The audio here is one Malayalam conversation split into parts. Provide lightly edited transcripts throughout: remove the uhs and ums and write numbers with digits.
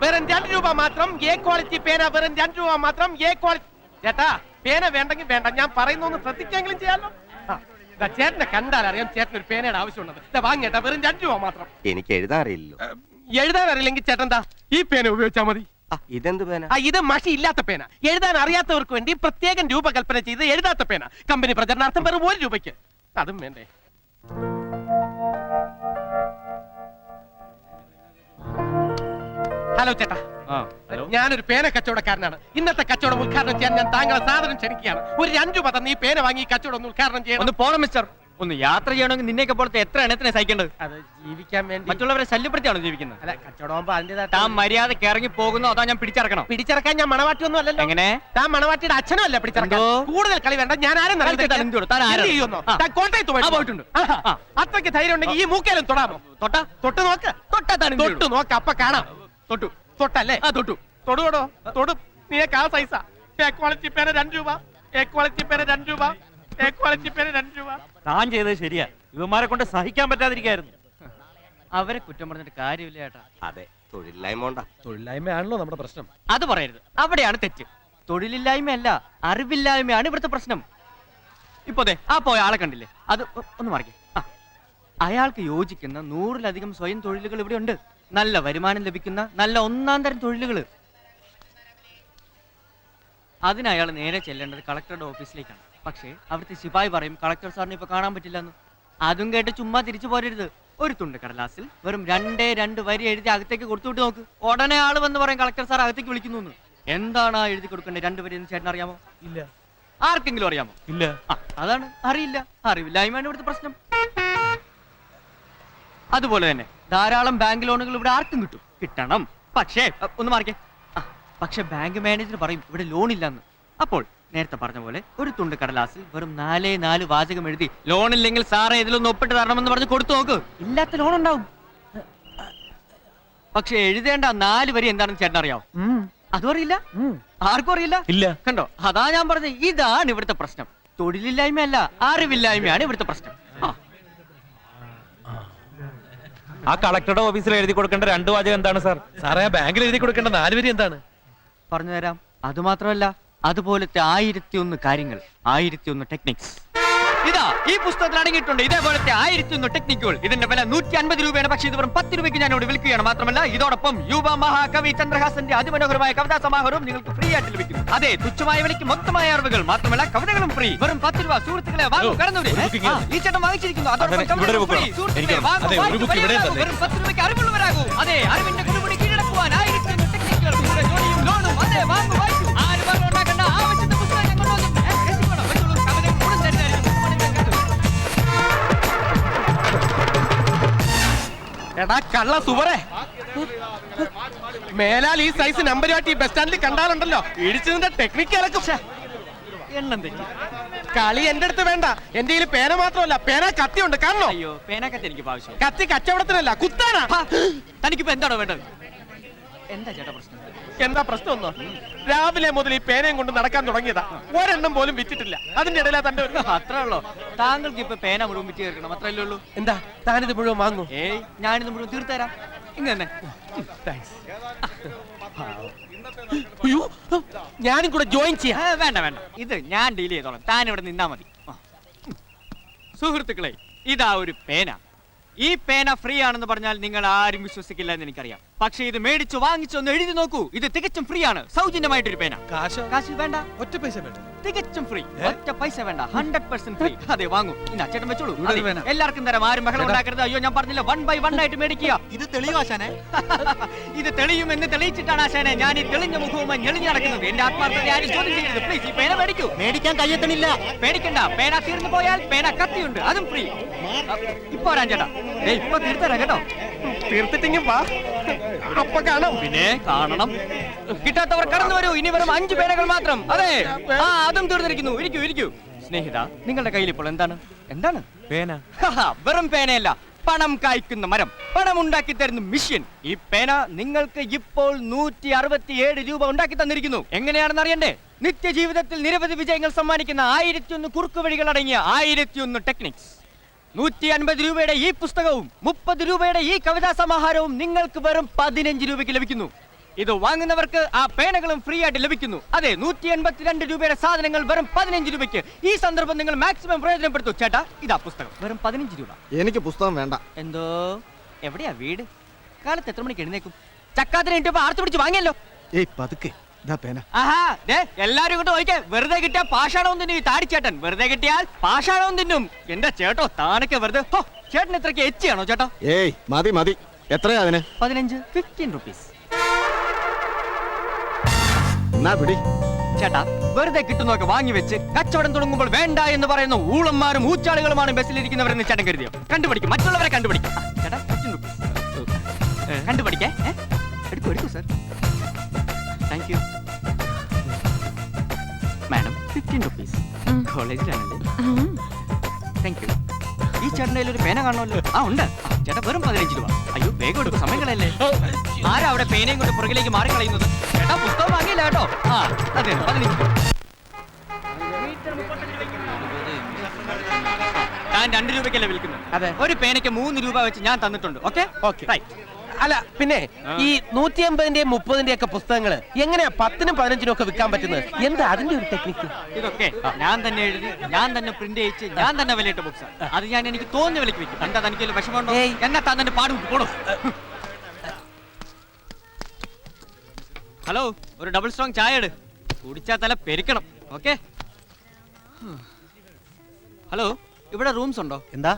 വെറും 2 രൂപ മാത്രം. എ ക്വാളിറ്റി പേന വെറും 2 രൂപ മാത്രം. A quality. ചേട്ടാ പേന വേണ്ടെങ്കിൽ വേണ്ട, ഞാൻ പറയുന്നൊന്ന് ശ്രദ്ധിച്ചെങ്കിലും ചെയ്യാമല്ലോ. ചേട്ടനെ കണ്ടാൽ അറിയാം ചേട്ടൻ ഒരു പേനയുടെ ആവശ്യമുള്ളത്. വാങ്ങിയേട്ടാ, വെറും 2 രൂപ മാത്രം. എനിക്ക് എഴുതാൻ അറിയില്ലല്ലോ. എഴുതാൻ അറിയില്ലെങ്കിൽ ചേട്ടൻ ഈ പേന ഉപയോഗിച്ചാൽ മതി. ഇതെന്ത് പേന? ഇത് മഷി ഇല്ലാത്ത പേന. എഴുതാൻ അറിയാത്തവർക്ക് വേണ്ടി പ്രത്യേകം രൂപകൽപ്പന ചെയ്ത് എഴുതാത്ത പേന. കമ്പനി പ്രചരണാർത്ഥം വെറും 1 രൂപയ്ക്ക്. അതും വേണ്ടേ? ഹലോ ചേട്ടാ, ഞാനൊരു പേന കച്ചവടക്കാരനാണ്. ഇന്നത്തെ കച്ചവടം ഉദ്ഘാടനം ചെയ്യാൻ ഞാൻ താങ്കളെ സാധനം ക്ഷണിക്കുകയാണ്. ഒരു 2 രൂപ തന്ന് ഈ പേന വാങ്ങി കച്ചവടം ഒന്ന് ഉദ്ഘാടനം ചെയ്യണം. ഒന്ന് പോണം മിസ്റ്റർ. ഒന്ന് യാത്ര ചെയ്യണമെങ്കിൽ നിന്നെയൊക്കെ പോലത്തെ എത്ര എണ്ണത്തിനെ സഹിക്കേണ്ടത്? അത് ജീവിക്കാൻ വേണ്ടി. മറ്റുള്ളവരെ ശല്യപ്പെടുത്തിയാണോ ജീവിക്കുന്നത്? അല്ല, കച്ചവടമാകുമ്പോ അതിന്റെ താൻ മര്യാദക്ക് ഇറങ്ങി പോകുന്നോ അതാ ഞാൻ പിടിച്ചിറക്കണം? പിടിച്ചിറക്കാൻ ഞാൻ മണവാട്ടിയൊന്നും അല്ലല്ലോ. എങ്ങനെ? താൻ മണവാട്ടിയുടെ അച്ഛനും അല്ല പിടിച്ചിറക്കാൻ. കൂടുതൽ കളി വേണ്ട. ഞാൻ ആരും കോട്ടയത്ത് പോയിട്ടുണ്ട്. അത്രയ്ക്ക് ധൈര്യം ഉണ്ടെങ്കിൽ ഈ മൂക്കേലും തൊടാമോ? തൊട്ട് നോക്ക്. തൊട്ട് നോക്ക്, അപ്പൊ കാണാം. തൊട്ടല്ലേ? തൊടുകൊടോ തൊടും. നീ ആ സൈസാ. എ ക്വാളിറ്റി പേന 2 രൂപ. എ ക്വാളിറ്റി പേന 2 രൂപ. എ ക്വാളിറ്റി പേന 2 രൂപ. താൻ ചെയ്തത് ശരിയാ. ഇവന്മാരെ കൊണ്ട് സഹിക്കാൻ പറ്റാതിരിക്കായിരുന്നു. അവരെ കുറ്റം പറഞ്ഞിട്ട് കാര്യമില്ല ചേട്ടാ. അതെ, തൊഴിലില്ലായ്മ. തൊഴിലില്ലായ്മയാണല്ലോ നമ്മുടെ പ്രശ്നം. അത് പറയരുത്, അവിടെയാണ് തെറ്റ്. തൊഴിലില്ലായ്മയല്ല, അറിവില്ലായ്മയാണ് ഇവിടുത്തെ പ്രശ്നം. ഇപ്പൊ ആ പോയ ആളെ കണ്ടില്ലേ? അത് ഒന്ന് മറിക്കേ. അയാൾക്ക് യോജിക്കുന്ന 100-ലധികം സ്വയം തൊഴിലുകൾ ഇവിടെ ഉണ്ട്. നല്ല വരുമാനം ലഭിക്കുന്ന നല്ല 1-ാം തരം തൊഴിലുകൾ. അതിന് അയാൾ നേരെ ചെല്ലേണ്ടത് കളക്ടറുടെ ഓഫീസിലേക്കാണ്. പക്ഷേ അവിടുത്തെ ശിപായി പറയും കളക്ടർ സാറിന് ഇപ്പൊ കാണാൻ പറ്റില്ലെന്ന്. അതും കേട്ട് ചുമ്മാ തിരിച്ചു പോരരുത്. ഒരു തുണ്ട് കടലാസിൽ വെറും 2 വരി എഴുതി അകത്തേക്ക് കൊടുത്തുവിട്ട് നോക്ക്. ഉടനെ ആള് വന്ന് പറയും കളക്ടർ സാർ അകത്തേക്ക് വിളിക്കുന്നു. എന്താണ് ആ എഴുതി കൊടുക്കേണ്ടത് 2 വരി എന്ന് ചേട്ടൻ അറിയാമോ? ഇല്ല. ആർക്കെങ്കിലും അറിയാമോ? ഇല്ല. അതാണ്, അറിയില്ല. അറിവില്ലായ്മയാണ് ഇവിടുത്തെ പ്രശ്നം. അതുപോലെ തന്നെ ധാരാളം ബാങ്ക് ലോണുകൾ ഇവിടെ ആർക്കും കിട്ടണം. പക്ഷേ ഒന്ന് മാറിക്കേ. പക്ഷെ ബാങ്ക് മാനേജർ പറയും ഇവിടെ ലോൺ ഇല്ലെന്ന്. അപ്പോൾ നേരത്തെ പറഞ്ഞ പോലെ ഒരു തുണ്ട് കടലാസിൽ വെറും 4 വാചകം എഴുതി ലോൺ ഇല്ലെങ്കിൽ സാറേ ഇതിലൊന്ന് ഒപ്പിട്ട് തരണമെന്ന് പറഞ്ഞ് കൊടുത്തു നോക്ക്. ഇല്ലാത്ത ലോൺ ഉണ്ടാവും. പക്ഷെ എഴുതേണ്ട 4 വരി എന്താണെന്ന് ചേട്ടൻ അറിയാവോ? അതും അറിയില്ല. ആർക്കും അറിയില്ല. ഇല്ല. കണ്ടോ, അതാ ഞാൻ പറഞ്ഞത്. ഇതാണ് ഇവിടുത്തെ പ്രശ്നം. തൊഴിലില്ലായ്മയല്ല, അറിവില്ലായ്മയാണ് ഇവിടുത്തെ പ്രശ്നം. ആ കളക്ടറുടെ ഓഫീസിൽ എഴുതി കൊടുക്കേണ്ട 2 വാചകം എന്താണ് സാർ? സാറേ, ബാങ്കിൽ എഴുതി കൊടുക്കേണ്ട 4 വരി എന്താണ്? പറഞ്ഞുതരാം. അതുമാത്രമല്ല, അതുപോലത്തെ 1001 കാര്യങ്ങൾ, 1001 ടെക്നിക്സ് ഇതാ ഈ പുസ്തകത്തിൽ അടങ്ങിയിട്ടുണ്ട്. ഇതേപോലത്തെ 1001 ടെക്നിക്കുകൾ. ഇതിന്റെ വില 150 രൂപയാണ്. പക്ഷേ ഇത് വെറും 10 രൂപയ്ക്ക് ഞാനോട് വിൽക്കുകയാണ്. മാത്രമല്ല ഇതോടൊപ്പം യുവ മഹാകവി ചന്ദ്രഹാസന്റെ അതിമനോഹരമായ കവിതാ സമാഹാരവും നിങ്ങൾക്ക് ഫ്രീ ആയിട്ട് ലഭിക്കും. അതെ, തുച്ഛമായ വിലയ്ക്ക് മൊത്തമായ അറിവുകൾ. മാത്രമല്ല കവിതകളും ഫ്രീ. വെറും 10 രൂപ. സുഹൃത്തുക്കളെ വാങ്ങൂ, കടന്നൂടെ. ഈ ചേട്ടൻ വാങ്ങിച്ചിരിക്കുന്നു. അതോടൊപ്പം കവിതകളും ഫ്രീ. സുഹൃത്തുക്കളെ വാങ്ങൂ, വെറും 10 രൂപയ്ക്ക് അറിവുള്ളവരാകൂ. അതെ, അറിവിന്റെ കൊടുമുടി കീഴടക്കുവാൻ 1001 ടെക്നിക്കുകൾ. കൂടെ ജോലിയും ലോണും. അതെ, വാങ്ങൂ, വായിക്കൂ. ആരും ഉണ്ടാക്കേണ്ട ആവശ്യത്തെ പുസ്തകം എടാ കള്ള സുവറേ, മേലാൽ ഈ സൈസ് നമ്പരുമായിട്ട് ഈ ബസ് സ്റ്റാൻഡിൽ കണ്ടാലുണ്ടല്ലോ ഇടിച്ചതിന്റെ ടെക്നിക്ക് ഇറക്കും. എണ്ണം തെറ്റി. കളി എന്റെ അടുത്ത് വേണ്ട. എന്റെ കയ്യിൽ പേന മാത്രമല്ല, പേന കത്തിയുണ്ട്. കാണണോ? അയ്യോ, പേന കത്തി എനിക്ക് ആവശ്യം. കത്തി കച്ചവടത്തിനല്ല, കുത്താനാ. തനിക്കിപ്പോ എന്താണോ വേണ്ടത്? എന്താ ചേട്ടാ പ്രശ്നം? എന്താ പ്രശ്നം ഒന്നോ? രാവിലെ മുതൽ ഈ പേനയും കൊണ്ട് നടക്കാൻ തുടങ്ങിയതാ. ഒരെണ്ണം പോലും വിറ്റിട്ടില്ല. അതിന്റെ ഇടയിലാ തന്റെ അത്രേ ഉള്ളൂ. താങ്കൾക്ക് ഇപ്പൊ പേന മുഴുവൻ വിറ്റ് തീർക്കണം, അത്രയല്ലേ ഉള്ളൂ. എന്താ താനിത് മുഴുവൻ വാങ്ങൂ? ഏയ്, ഞാനിത് മുഴുവൻ തീർത്തരാം. ഇങ്ങനെ ഞാനും കൂടെ ജോയിൻ ചെയ്യാം. വേണ്ട വേണ്ട, ഇത് ഞാൻ ഡീൽ ചെയ്തോളാം. താൻ ഇവിടെ നിന്നാ മതി. സുഹൃത്തുക്കളെ, ഇതാ ഒരു പേന. ഈ പേന ഫ്രീ ആണെന്ന് പറഞ്ഞാൽ നിങ്ങൾ ആരും വിശ്വസിക്കില്ല എന്ന് എനിക്കറിയാം. പക്ഷേ ഇത് മേടിച്ചു വാങ്ങിച്ചൊന്ന് എഴുതി നോക്കൂ. ഇത് തികച്ചും ഫ്രീ ആണ്. സൗജന്യമായിട്ടൊരു പേന. കാശ് വേണ്ട, ഒറ്റ പൈസ വേണ്ട. തികച്ചും ഫ്രീ, ഒറ്റ പൈസ വേണ്ട. 100% ഫ്രീ. അതെ, വാങ്ങൂ. ഇന്ന് അച്ചേട്ടൻ വെച്ചോളൂ. എല്ലാവർക്കും തരാം. ആരും ബഹളം ഉണ്ടാക്കരുത്. അയ്യോ, ഞാൻ പറഞ്ഞില്ല, 1 by 1 ആയിട്ട് മേടിക്കുക. ഇത് തെളിവാശാനെ. ഇത് തെളിയുമെന്ന് തെളിയിച്ചിട്ടാണ് ആശാനെ ഞാൻ ഈ തെളിഞ്ഞ മുഖവുമായി ഞെളിഞ്ഞു നടക്കുന്നത്. എന്റെ ആത്മാർത്ഥത ആരും ചോദ്യം ചെയ്യരുത്. പ്ലീസ്, ഈ പേന മേടിക്കൂ. മേടിക്കാൻ കഴിയത്തണില്ല. പേടിക്കണ്ട, പേന തീർന്നു പോയാൽ പേന കത്തിയുണ്ട്, അതും ഫ്രീ. ഇപ്പൊ വരാൻ ചേട്ടാ. ഇപ്പൊ തീർത്തരാം കേട്ടോ. തീർത്തിട്ടെങ്കിൽ വാ, അപ്പൊ കാണാം. പിന്നെ കാണണം. കിട്ടാത്തവർ കടന്നു വരൂ. ഇനി വെറും 5 പേനകൾ മാത്രം. അതെ, അതും തീർന്നിരിക്കുന്നു. ഇരിക്കൂ ഇരിക്കൂ. സ്നേഹിത, നിങ്ങളുടെ കയ്യിൽ ഇപ്പോൾ എന്താണ്? പേന. വെറും പേനയല്ല, പണം കായ്ക്കുന്ന മരം, പണം ഉണ്ടാക്കി തരുന്ന മിഷ്യൻ. ഈ പേന നിങ്ങൾക്ക് ഇപ്പോൾ 167 രൂപ ഉണ്ടാക്കി തന്നിരിക്കുന്നു. എങ്ങനെയാണെന്ന് അറിയണ്ടേ? നിത്യജീവിതത്തിൽ നിരവധി വിജയങ്ങൾ സമ്മാനിക്കുന്ന 1001 കുറുക്കുവഴികൾ അടങ്ങിയ 1001 ടെക്നിക്സ്. 150 രൂപയുടെ ഈ പുസ്തകവും 30 രൂപയുടെ ഈ കവിതാ സമാഹാരവും നിങ്ങൾക്ക് വെറും 15 രൂപയ്ക്ക് ലഭിക്കുന്നു. ഇത് വാങ്ങുന്നവർക്ക് ആ പേനകളും ഫ്രീ ആയിട്ട് ലഭിക്കുന്നു. അതെ, 182 രൂപയുടെ സാധനങ്ങൾ വെറും 15 രൂപയ്ക്ക്. ഈ സന്ദർഭം നിങ്ങൾ മാക്സിമം പ്രയോജനപ്പെടുത്തൂ. ചേട്ടാ, ഇതാ പുസ്തകം, വെറും 15 രൂപ. എനിക്ക് പുസ്തകം വേണ്ട. എന്തോ എവിടെയാ വീട്? കാലത്ത് എത്ര മണിക്ക് എഴുന്നേക്കും? ചക്കാത്തിന് ഇട്ടപ്പോ ആർത്ത് പിടിച്ച് വാങ്ങിയല്ലോ. ഏയ് പതുക്കെ, ഇതാ പേന. ആഹാ, ദേ എല്ലാരും ഇങ്ങോട്ട് നോക്കിക്കേ. വെറുതെ കിട്ടിയാൽ പാഷാണവും തിന്നും ഈ താടിച്ചേട്ടൻ. വെറുതെ കിട്ടിയാൽ പാഷാണവും തിന്നും. എന്റെ ചേട്ടോ, താനൊക്കെ വെറുതെ. ഹോ, ചേട്ടൻ ഇത്രയ്ക്ക് എച്ചിയാണോ ചേട്ടാ? ഏയ് മതി മതി. എത്രയാ അതിന്? 15 റുപ്പീസ്. എന്നാ പിടി. ചേട്ടാ, വെറുതെ കിട്ടുന്നതൊക്കെ വാങ്ങി വെച്ച് കച്ചവടം തുടങ്ങുമ്പോൾ വേണ്ട എന്ന് പറയുന്ന ഊളന്മാരും ഊച്ചാളികളുമാണ് ബസ്സിലിരിക്കുന്നവരെന്ന് ചേട്ടൻ കരുതിയോ? കണ്ടുപിടിക്കും, മറ്റുള്ളവരെ കണ്ടുപിടിക്കും. ചേട്ടാ, 15 റുപ്പീസ് കണ്ടുപിടിക്കേ. എടുക്കൂ എടുക്കൂ sir. Thank you madam. 15 rupees. കോളേജിലാണല്ലേ? Thank you. ഈ ചേട്ടൻ്റെ ഒരു പേന കാണുമല്ലോ. ആ ഉണ്ട്. ചേട്ടാ, വെറും 15 രൂപ. അയ്യോ, വേഗം എടുക്കും, സമയങ്ങളല്ലേ. ആരാ അവിടെ പേനയും കൊണ്ട് പുറകിലേക്ക് മാറിക്കളയുന്നത്? ചേട്ടാ, പുസ്തകം വാങ്ങിയില്ല കേട്ടോ. ആ അതെ, 15 രൂപ. ഞാൻ 2 രൂപയ്ക്കല്ലേ വിൽക്കുന്നത്? അതെ. ഒരു പേനയ്ക്ക് 3 രൂപ വെച്ച് ഞാൻ തന്നിട്ടുണ്ട്. Okay okay. അല്ല, പിന്നെ ഈ 150-ന്റെയും 30-ന്റെയും ഒക്കെ പുസ്തകങ്ങള് എങ്ങനെയാ 10-നും 15-നും ഒക്കെ വിൽക്കാൻ പറ്റുന്നത്? എന്താ അതിന്റെ ഒരു ടെക്നിക്ക്? ഇതൊക്കെ ഞാൻ തന്നെ എഴുതി, ഞാൻ തന്നെ പ്രിന്റ് ചെയ്യിച്ച്, ഞാൻ തന്നെ വിലയിട്ട ബുക്സ്. അത് ഞാൻ എനിക്ക് തോന്നിയ വിലക്ക് വിൽക്കും. എന്താ തനിക്ക് വിഷമമുണ്ടോ? എന്നാ തന്നെ പാടും പോണോ? ഹലോ, ഒരു ഡബിൾ സ്ട്രോങ് ചായ എടു. കുടിച്ചാ തല പെരിക്കണം. ഓക്കെ. ഹലോ, ഇവിടെ റൂംസ് ഉണ്ടോ? എന്താ?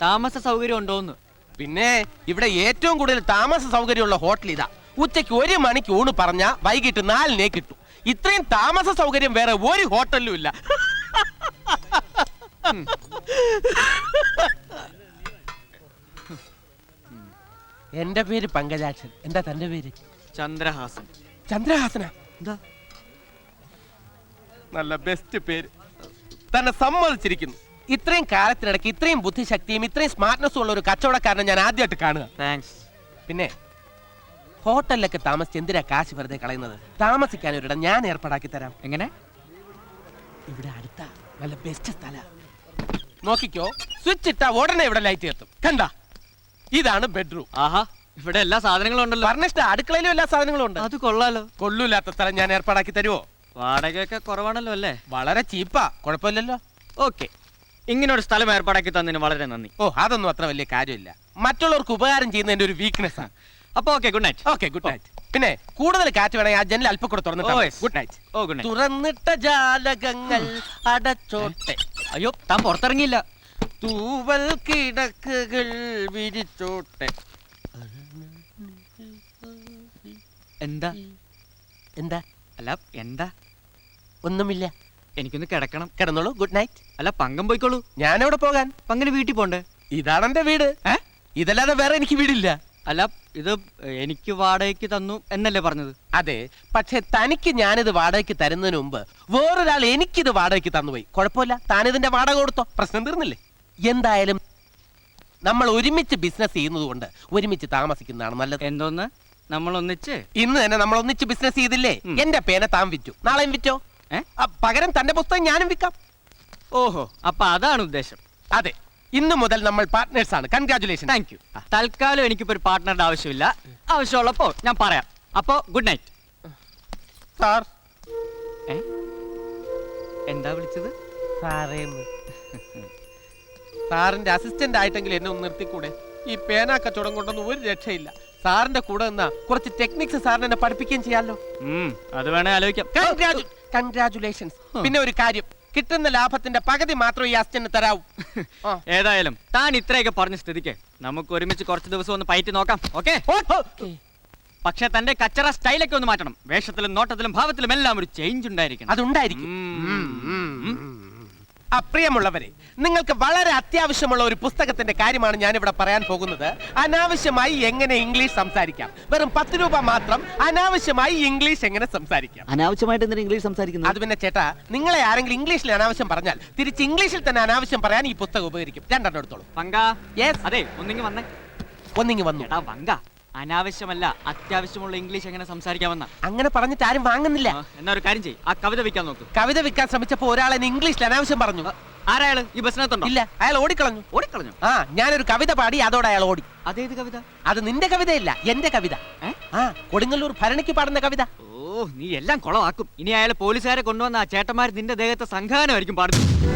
താമസ സൗകര്യം ഉണ്ടോന്ന്? പിന്നെ ഇവിടെ ഏറ്റവും കൂടുതൽ താമസ സൗകര്യമുള്ള ഹോട്ടൽ ഇതാ. ഉച്ചയ്ക്ക് 1 മണിക്ക് ഊണ് പറഞ്ഞ വൈകിട്ട് 4-നേ കിട്ടും. ഇത്രയും താമസ സൗകര്യം വേറെ ഒരു ഹോട്ടലിലും ഇല്ല. എന്റെ പേര് പങ്കജാക്ഷൻ. എന്താ തന്റെ പേര്? ചന്ദ്രഹാസൻ. ചന്ദ്രഹാസന. എന്താ? നല്ല ബെസ്റ്റ് പേര്. തന്നെ സമ്മതിച്ചിരിക്കുന്നു. ഇത്രയും കാലത്തിനിടയ്ക്ക് ഇത്രയും ബുദ്ധിശക്തിയും ഇത്രയും സ്മാർട്ട്നെസ്സും ഉള്ള ഒരു കച്ചവടക്കാരനെ ഞാൻ ആദ്യമായിട്ട് കാണുക. താങ്ക്സ്. പിന്നെ ഹോട്ടലിലൊക്കെ താമസിച്ച് എന്തിനാ കാശ് വെറുതെ കളയുന്നത്? താമസിക്കാൻ ഒരിടം ഞാൻ ഏർപ്പാടാക്കി തരാം. എങ്ങനെ? ഇവിടെ അടുത്ത നല്ല ബെസ്റ്റ് സ്ഥല. നോക്കിക്കോ, സ്വിച്ച് ഇട്ടാ ഉടനെ ഇവിടെ ലൈറ്റ് എത്തും. കണ്ട, ഇതാണ് ബെഡ്റൂം. ആഹാ, ഇവിടെ എല്ലാ സാധനങ്ങളും ഉണ്ടല്ലോ. ഫർണിഷ്ഡ്, അടുക്കളയിലും എല്ലാ സാധനങ്ങളും ഉണ്ട്. അത് കൊള്ളാലോ. കൊള്ളൂല്ലാത്ത സ്ഥലം ഞാൻ ഏർപ്പാടാക്കി തരുമോ? വാടകയൊക്കെ കുറവാണല്ലോ അല്ലേ? വളരെ ചീപ്പാ, കുഴപ്പമില്ലല്ലോ. ഓക്കെ, ഇങ്ങനെ ഒരു സ്ഥലം ഏർപ്പാടാക്കി തന്നതിന് വളരെ നന്ദി. ഓ, അതൊന്നും അത്ര വലിയ കാര്യമില്ല. മറ്റുള്ളവർക്ക് ഉപകാരം ചെയ്യുന്നതിന്റെ ഒരു വീക്ക്നെസ് ആണ്. അപ്പൊ okay, good night. Okay, good night. പിന്നെ കൂടുതൽ കാറ്റ് വേണമെങ്കിൽ ആ ജനൽ അല്പം കൂടെ തുറന്നിട്ട്. Oh, yes. Good night. Oh, good night. തുറന്നിട്ട ജാലകങ്ങൾ അടച്ചോട്ടെ. അയ്യോ, താൻ പുറത്തിറങ്ങിയില്ല. തൂവൽ കിടക്കുകൾ വിരിച്ചോട്ടെ. എന്താ? എന്താ? അല്ല, എന്താ? ഒന്നുമില്ല. എനിക്കൊന്ന് കിടക്കണം. കിടന്നോളൂ. Good night. അല്ല, പങ്കം പോയിക്കോളൂ. ഞാനെവിടെ പോകാൻ? പങ്കിന് വീട്ടിൽ പോണ്ടേ? ഇതാണ് എന്റെ വീട്. ഇതല്ലാതെ വേറെ എനിക്ക് വീടില്ല. അല്ല, ഇത് എനിക്ക് വാടകയ്ക്ക് തന്നു എന്നല്ലേ പറഞ്ഞത്? അതെ, പക്ഷെ തനിക്ക് ഞാനിത് വാടകയ്ക്ക് തരുന്നതിന് മുമ്പ് വേറൊരാൾ എനിക്കിത് വാടകയ്ക്ക് തന്നുപോയി. കുഴപ്പമില്ല, താനിതിന്റെ വാടക കൊടുത്തോ, പ്രശ്നം തീർന്നില്ലേ? എന്തായാലും നമ്മൾ ഒരുമിച്ച് ബിസിനസ് ചെയ്യുന്നത് കൊണ്ട് ഒരുമിച്ച് താമസിക്കുന്നതാണ് നല്ലത്. എന്തോന്ന്? നമ്മൾ ഒന്നിച്ച് ഇന്ന് തന്നെ നമ്മൾ ഒന്നിച്ച് ബിസിനസ് ചെയ്തില്ലേ? എന്റെ പേന താൻ വിറ്റു, നാളെയും വിറ്റോ. പകരം തന്റെ പുസ്തകം ഞാനും വിൽക്കാം. ഓഹോ, അപ്പൊ അതാണ് ഉദ്ദേശം. അതെ, ഇന്ന് മുതൽ നമ്മൾ പാർട്ട്നേഴ്സ് ആണ്. കൺഗ്രാറ്റുലേഷൻ. Thank you. തൽക്കാലം എനിക്കിപ്പോ ഒരു പാർട്ട്ണറുടെ ആവശ്യമില്ല. ആവശ്യമുള്ളപ്പോ ഞാൻ പറയാം. അപ്പോ ഗുഡ് നൈറ്റ്. സാർ. എന്താ വിളിച്ചത്? സാറേന്ന്. സാറിന്റെ അസിസ്റ്റന്റ് ആയിട്ടെങ്കിലും എന്നെ ഒന്ന് നിർത്തിക്കൂടെ? ഈ പേന കച്ചവടം കൊണ്ടൊന്നും ഒരു രക്ഷയില്ല. സാറിന്റെ കൂടെ നിന്നാ കുറച്ച് ടെക്നിക്സ് സാറിന് എന്നെ പഠിപ്പിക്കുകയും ചെയ്യാലോ. അത് വേണേ ആലോചിക്കാം. കൺഗ്രാറ്റുലേഷൻസ്. പിന്നെ ഒരു കാര്യം, കിട്ടുന്ന ലാഭത്തിന്റെ പകുതി മാത്രം ഈ അസിസ്റ്റന്റ് തരാവൂ. ഏതായാലും താൻ ഇത്രയൊക്കെ പറഞ്ഞ സ്ഥിതിക്ക് നമുക്ക് ഒരുമിച്ച് കുറച്ച് ദിവസം ഒന്ന് പയറ്റി നോക്കാം. ഓക്കെ? പക്ഷെ തന്റെ കച്ചറ സ്റ്റൈലൊക്കെ ഒന്ന് മാറ്റണം. വേഷത്തിലും നോട്ടത്തിലും ഭാവത്തിലും എല്ലാം ഒരു ചേഞ്ച് ഉണ്ടായിരിക്കണം. അതുണ്ടായിരിക്കും. അപ്രിയമുള്ളവരെ, നിങ്ങൾക്ക് വളരെ അത്യാവശ്യമുള്ള ഒരു പുസ്തകത്തിന്റെ കാര്യമാണ് ഞാൻ ഇവിടെ പറയാൻ പോകുന്നത്. അനാവശ്യമായി എങ്ങനെ ഇംഗ്ലീഷ് സംസാരിക്കാം. വെറും 10 രൂപ മാത്രം. അനാവശ്യമായി ഇംഗ്ലീഷ് എങ്ങനെ സംസാരിക്കാം. അനാവശ്യമായിട്ട് എന്തിനാ ഇംഗ്ലീഷ് സംസാരിക്കുന്നത്? അത് പിന്നെ ചേട്ടാ, നിങ്ങളെ ആരെങ്കിലും ഇംഗ്ലീഷിൽ അനാവശ്യം പറഞ്ഞാൽ തിരിച്ച് ഇംഗ്ലീഷിൽ തന്നെ അനാവശ്യം പറയാൻ ഈ പുസ്തകം ഉപകരിക്കും. 2 എടുത്തോളൂ. പങ്കാ. യെസ്. അതെ, ഒന്നിങ്ങി വന്നേ. ഒന്നിങ്ങി വന്നു. എടാ പങ്ക, അനാവശ്യമല്ല അത്യാവശ്യമുള്ള ഇംഗ്ലീഷ് എങ്ങനെ സംസാരിക്കാമെന്ന. അങ്ങനെ പറഞ്ഞിട്ട് ആരും വാങ്ങുന്നില്ല. എന്നാ ഒരു കാര്യം ചെയ്യ്, ആ കവിത വിൽക്കാൻ നോക്ക്. കവിത വിൽക്കാൻ ശ്രമിച്ചപ്പോ ഒരാൾ എന്നെ ഇംഗ്ലീഷിൽ അനാവശ്യം പറഞ്ഞു. ആരായാലും ഈ ബസ്സിനകത്തുണ്ടോ? ഇല്ല, അയാൾ ഓടിക്കളഞ്ഞു. ഓടിക്കളഞ്ഞു. ആ, ഞാനൊരു കവിത പാടി അതോടെ അയാൾ ഓടി. അതേത് കവിത? അത് നിന്റെ കവിതയല്ല, എന്റെ കവിത. ഏ? ആ, കൊടുങ്ങല്ലൂർ ഭരണിക്ക് പാടുന്ന കവിത. ഓ, നീ എല്ലാം കുളമാക്കും. ഇനി അയാൾ പോലീസുകാരെ കൊണ്ടുവന്ന ആ ചേട്ടന്മാർ നിന്റെ ദേഹത്തെ സംഘാനമായിരിക്കും പാടുന്നത്.